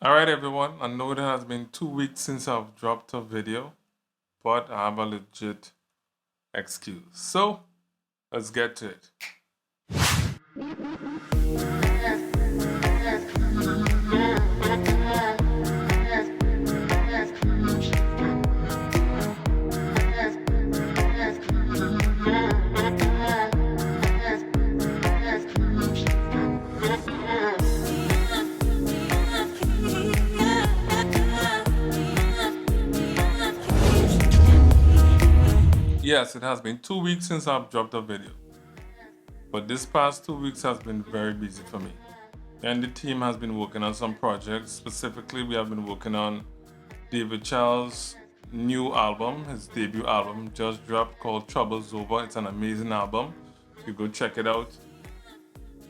Alright everyone, I know it has been 2 weeks since I've dropped a video, but I have a legit excuse. So, let's get to it. Yes, it has been 2 weeks since I've dropped a video, but this past 2 weeks has been very busy for me. And the team has been working on some projects. Specifically, we have been working on David Charles' new album, his debut album just dropped called Trouble's Over. It's an amazing album. You go check it out.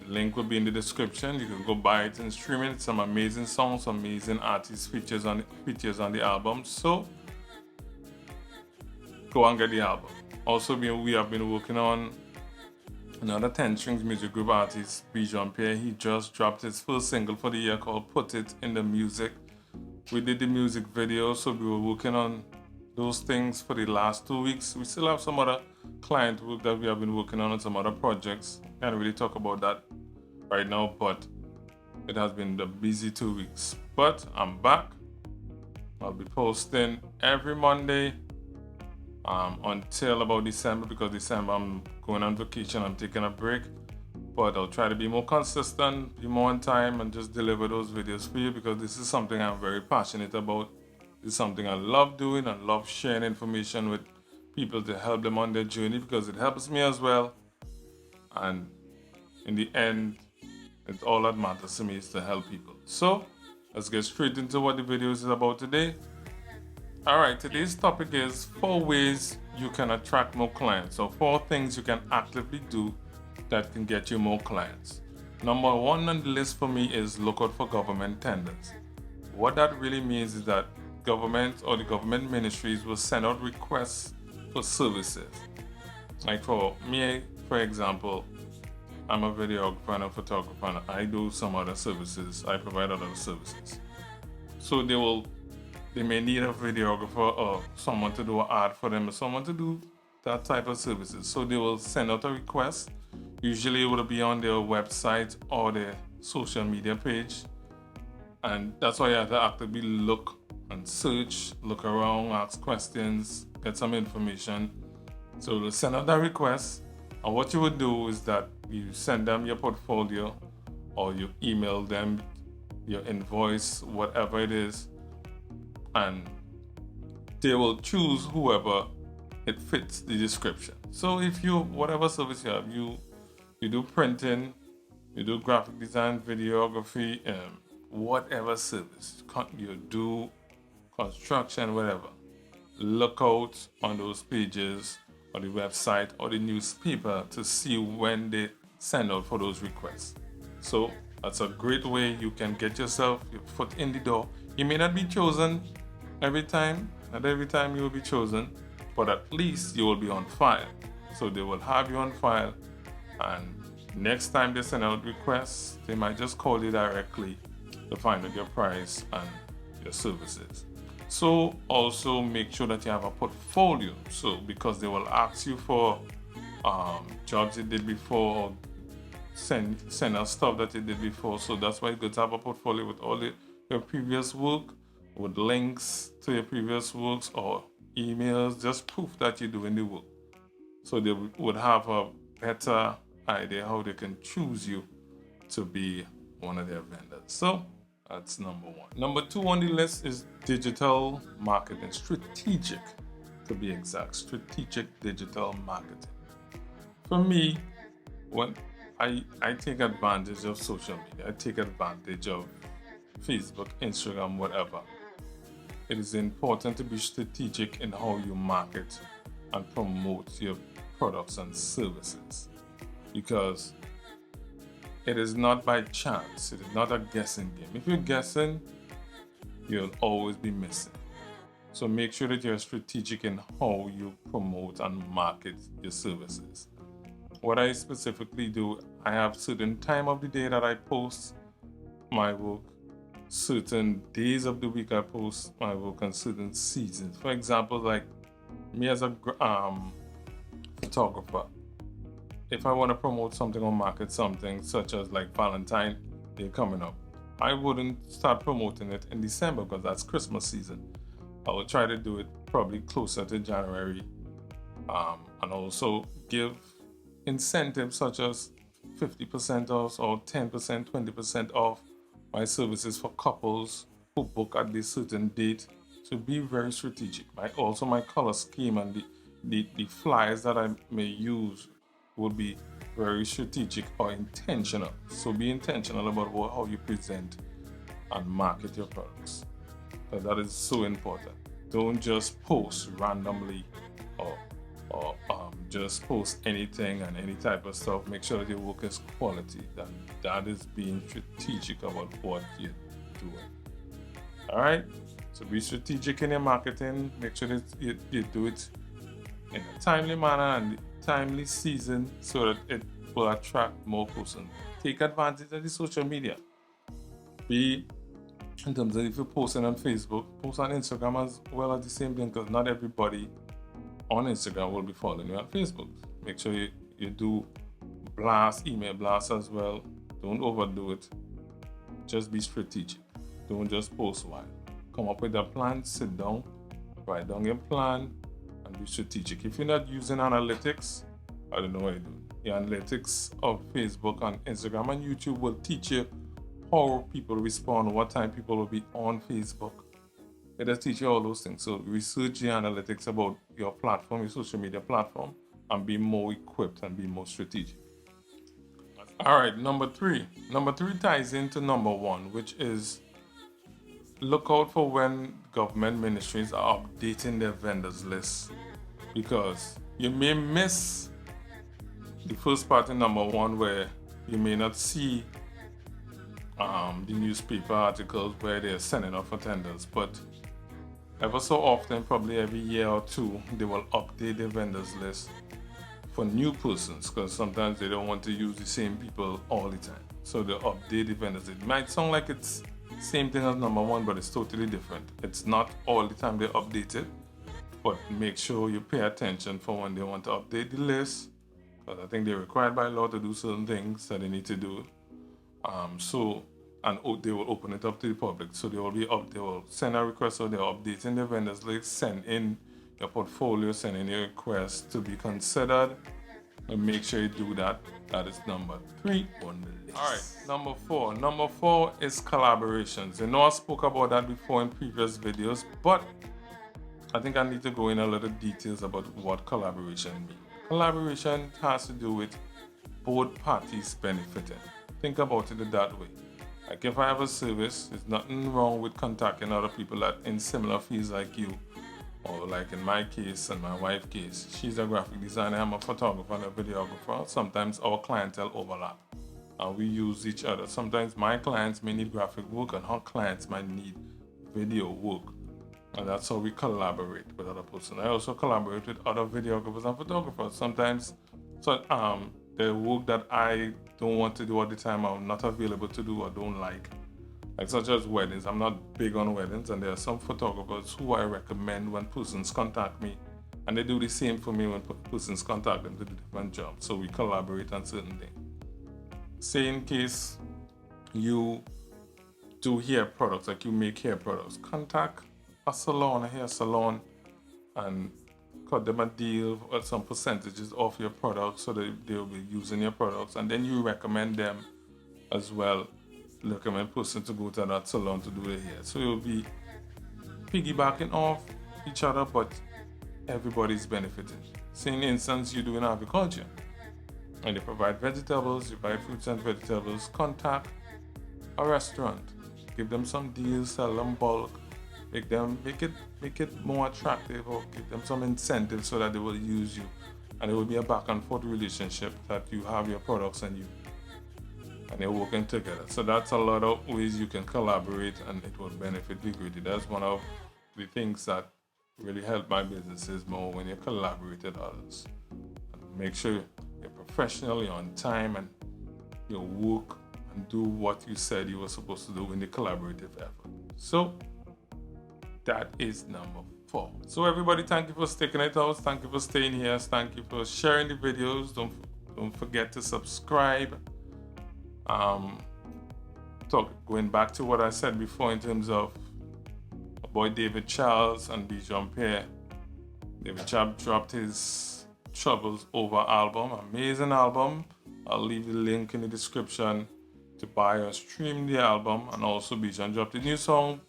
The link will be in the description. You can go buy it and stream it. Some amazing songs, some amazing artist features on the album. So go and get the album. Also, we have been working on another 10 strings music group artist, B. Jean-Pierre. He just dropped his first single for the year called Put It in the Music. We did the music video, so we were working on those things for the last 2 weeks. We still have some other client work that we have been working on and some other projects. Can't really talk about that right now, but it has been a busy 2 weeks. But I'm back. I'll be posting every Monday until about December, because December I'm going on vacation, I'm taking a break. But I'll try to be more consistent, be more on time, and just deliver those videos for you, because this is something I'm very passionate about. This is something I love doing. I love sharing information with people to help them on their journey, because it helps me as well. And in the end, it's all that matters to me is to help people. So let's get straight into what the video is about today. Alright, today's topic is 4 ways you can attract more clients, or 4 things you can actively do that can get you more clients. Number 1 on the list for me is look out for government tenders. What that really means is that government or the government ministries will send out requests for services. Like for me, for example, I'm a videographer and a photographer, and I do some other services. I provide other services. So they may need a videographer or someone to do an ad for them, or someone to do that type of services. So they will send out a request. Usually it will be on their website or their social media page. And that's why you have to actively look and search, look around, ask questions, get some information. So they'll send out that request. And what you would do is that you send them your portfolio, or you email them your invoice, whatever it is, and they will choose whoever it fits the description. So if you, whatever service you have, you do printing, you do graphic design, videography, whatever service, you do construction, whatever, look out on those pages or the website or the newspaper to see when they send out for those requests. So that's a great way you can get yourself your foot in the door. You may not be chosen every time, not every time you will be chosen, but at least you will be on file. So they will have you on file, and next time they send out requests, they might just call you directly to find out your price and your services. So also make sure that you have a portfolio. So because they will ask you for jobs you did before, or send us stuff that you did before. So that's why it's good to have a portfolio with all your previous work, with links to your previous works or emails, just proof that you're doing the work. So they would have a better idea how they can choose you to be one of their vendors. So that's number 1. Number 2 on the list is digital marketing, strategic to be exact, strategic digital marketing. For me, when I take advantage of social media, I take advantage of Facebook, Instagram, whatever. It is important to be strategic in how you market and promote your products and services, because it is not by chance. It is not a guessing game. If you're guessing, you'll always be missing. So make sure that you're strategic in how you promote and market your services. What I specifically do, I have certain time of the day that I post my work, certain days of the week I post my work on certain seasons. For example, like me as a photographer, if I want to promote something or market something, such as like Valentine Day coming up, I wouldn't start promoting it in December because that's Christmas season. I will try to do it probably closer to January, and also give incentives such as 50% off or 10%, 20% off my services for couples who book at this certain date. To be very strategic. My color scheme and the flyers that I may use will be very strategic or intentional. So be intentional about how you present and market your products. But that is so important. Don't just post randomly or just post anything and any type of stuff. Make sure that your work is quality. That is being strategic about what you're doing. All right. So be strategic in your marketing. Make sure that you do it in a timely manner and timely season so that it will attract more persons. Take advantage of the social media. Be in terms of if you're posting on Facebook, post on Instagram as well as the same thing, because not everybody on Instagram will be following you on Facebook. Make sure you do email blasts as well. Don't overdo it. Just be strategic. Don't just post wild. Come up with a plan, sit down, write down your plan, and be strategic. If you're not using analytics, I don't know what you're doing. The analytics of Facebook and Instagram and YouTube will teach you how people respond, what time people will be on Facebook. It'll teach you all those things. So research the analytics about your platform, your social media platform, and be more equipped and be more strategic. All right, number three. Number three ties into number one, which is look out for when government ministries are updating their vendors list, because you may miss the first part in number one where you may not see the newspaper articles where they're sending out for tenders, but ever so often, probably every year or two, they will update their vendors list for new persons, because sometimes they don't want to use the same people all the time. So they update the vendors. It might sound like it's same thing as number one, but it's totally different. It's not all the time they update it, but make sure you pay attention for when they want to update the list, because I think they're required by law to do certain things that they need to do. They will open it up to the public. So they will send a request, so they're updating the vendors list, send in your portfolio, send in your request to be considered, and make sure you do that. That is number three on the list. All right, number four. Number four is collaborations. You know, I spoke about that before in previous videos, but I think I need to go in a little details about what collaboration means. Collaboration has to do with both parties benefiting. Think about it that way. Like if I have a service, there's nothing wrong with contacting other people that in similar fields like you. Or like in my case and my wife's case, she's a graphic designer, I'm a photographer and a videographer. Sometimes our clientele overlap and we use each other. Sometimes my clients may need graphic work and her clients might need video work. And that's how we collaborate with other person. I also collaborate with other videographers and photographers. Sometimes the work that I don't want to do at the time, I'm not available to do or don't like such as weddings. I'm not big on weddings, and there are some photographers who I recommend when persons contact me, and they do the same for me when persons contact them to do different jobs. So we collaborate on certain things. Say in case you do hair products, like you make hair products, contact a salon, a hair salon, and cut them a deal or some percentages off your products so that they'll be using your products, and then you recommend them as well. Recommend person to go to that salon to do their hair. So you'll be piggybacking off each other, but everybody's benefiting. Say in instance you do in agriculture and you provide vegetables, you buy fruits and vegetables, contact a restaurant, give them some deals, sell them bulk, make it more attractive, or give them some incentive so that they will use you, and it will be a back and forth relationship that you have your products and they're working together. So that's a lot of ways you can collaborate and it will benefit you greatly. That's one of the things that really help my businesses more, when you collaborate with others. And make sure you're professional, you're on time, and your work and do what you said you were supposed to do in the collaborative effort. So that is number 4. So everybody, thank you for sticking it out. Thank you for staying here. Thank you for sharing the videos. Don't forget to subscribe. Going back to what I said before in terms of my boy David Charles and Bijan Pierre. David Charles dropped his Troubles Over album, amazing album. I'll leave the link in the description to buy or stream the album. And also Bijan dropped a new song,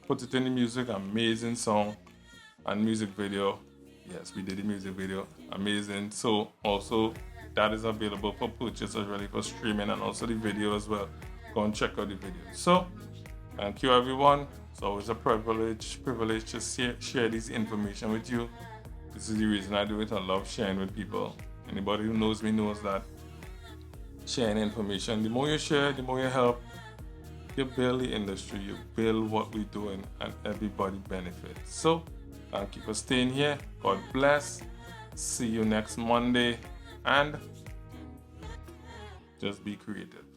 Put It in the Music, amazing song, and music video. Yes, we did the music video, amazing. So also that is available for purchase as well, for streaming, and also the video as well. Go and check out the video. So thank you everyone. It's always a privilege to share this information with you. This is the reason I do it. I love sharing with people. Anybody who knows me knows that sharing information, the more you share, the more you help, you build the industry, you build what we're doing, and everybody benefits. So thank you for staying here. God bless. See you next Monday, and just be creative.